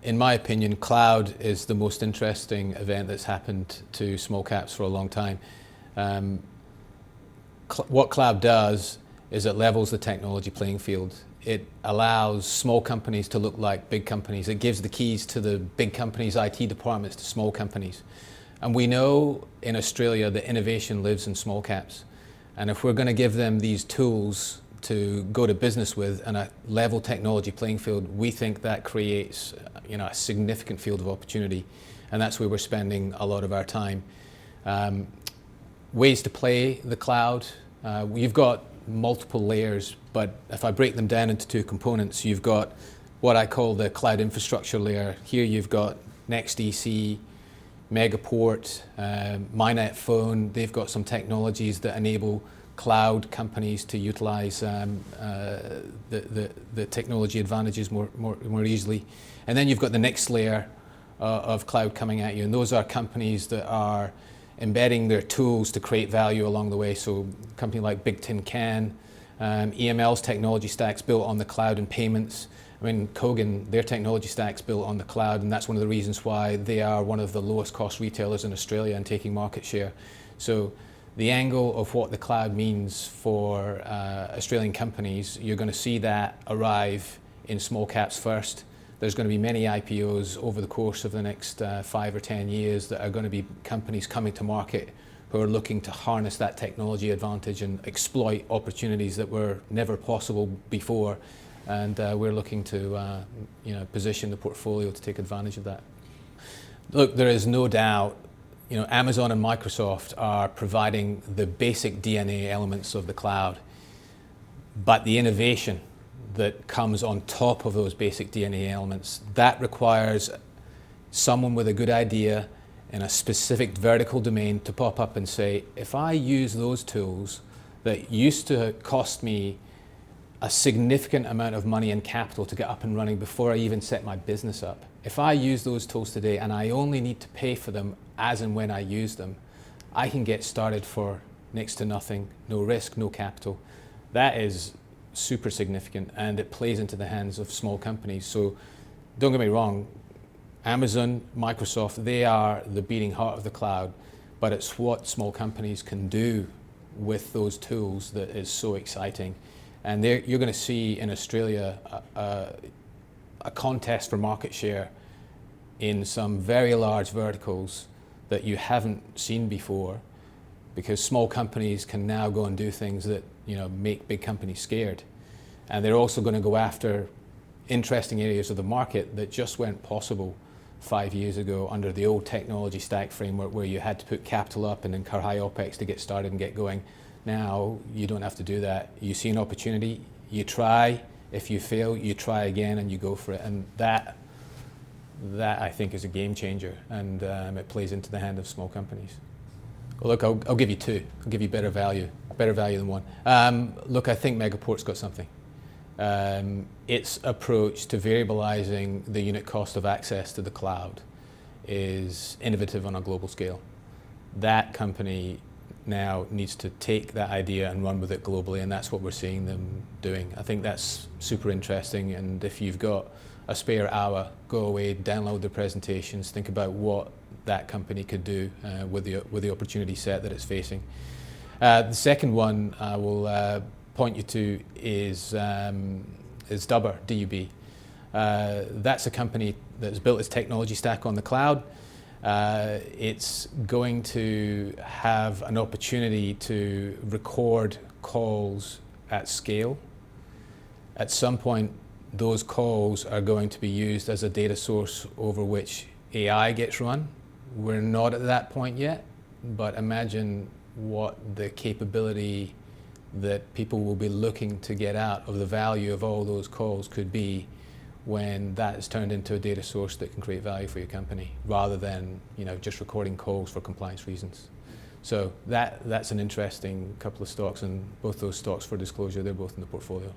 In my opinion, cloud is the most interesting event that's happened to small caps for a long time. What cloud does is it levels the technology playing field. It allows small companies to look like big companies. It gives the keys to the big companies' IT departments to small companies. And we know in Australia that innovation lives in small caps. And if we're going to give them these tools to go to business with and a level technology playing field, we think that creates a significant field of opportunity. And that's where we're spending a lot of our time. Ways to play the cloud. You've got multiple layers, but if I break them down into two components, you've got what I call the cloud infrastructure layer. Here you've got NextDC, Megaport, MyNet Phone. They've got some technologies that enable cloud companies to utilize the technology advantages more easily. And then you've got the next layer of cloud coming at you, and those are companies that are embedding their tools to create value along the way. So a company like Big Tin Can, EML's technology stack's built on the cloud and payments. I mean, Kogan, their technology stack's built on the cloud, and that's one of the reasons why they are one of the lowest cost retailers in Australia and taking market share. So the angle of what the cloud means for Australian companies, you're going to see that arrive in small caps first. There's going to be many IPOs over the course of the next 5 or 10 years that are going to be companies coming to market who are looking to harness that technology advantage and exploit opportunities that were never possible before. And we're looking to position the portfolio to take advantage of that. Look, there is no doubt, Amazon and Microsoft are providing the basic DNA elements of the cloud, but the innovation that comes on top of those basic DNA elements, that requires someone with a good idea in a specific vertical domain to pop up and say, if I use those tools that used to cost me a significant amount of money and capital to get up and running before I even set my business up, if I use those tools today and I only need to pay for them as and when I use them, I can get started for next to nothing, no risk, no capital. That is super significant, and it plays into the hands of small companies. So don't get me wrong, Amazon, Microsoft, they are the beating heart of the cloud, but it's what small companies can do with those tools that is so exciting. And you're going to see in Australia a contest for market share in some very large verticals that you haven't seen before, because small companies can now go and do things that make big companies scared. And they're also going to go after interesting areas of the market that just weren't possible 5 years ago under the old technology stack framework, where you had to put capital up and incur high OPEX to get started and get going. Now you don't have to do that. You see an opportunity, you try. If you fail, you try again and you go for it. And that I think is a game changer, and it plays into the hand of small companies. Well, look, I'll give you two. I'll give you better value than one. Look, I think Megaport's got something. Its approach to variabilizing the unit cost of access to the cloud is innovative on a global scale. That company now needs to take that idea and run with it globally, and that's what we're seeing them doing. I think that's super interesting, and if you've got a spare hour, go away, download the presentations, think about what that company could do with the opportunity set that it's facing. The second one I will point you to is Dubber, DUB. That's a company that's built its technology stack on the cloud. It's going to have an opportunity to record calls at scale. At some point, those calls are going to be used as a data source over which AI gets run. We're not at that point yet, but imagine what the capability that people will be looking to get out of the value of all those calls could be when that is turned into a data source that can create value for your company, rather than just recording calls for compliance reasons. So that's an interesting couple of stocks, and both those stocks, for disclosure, they're both in the portfolio.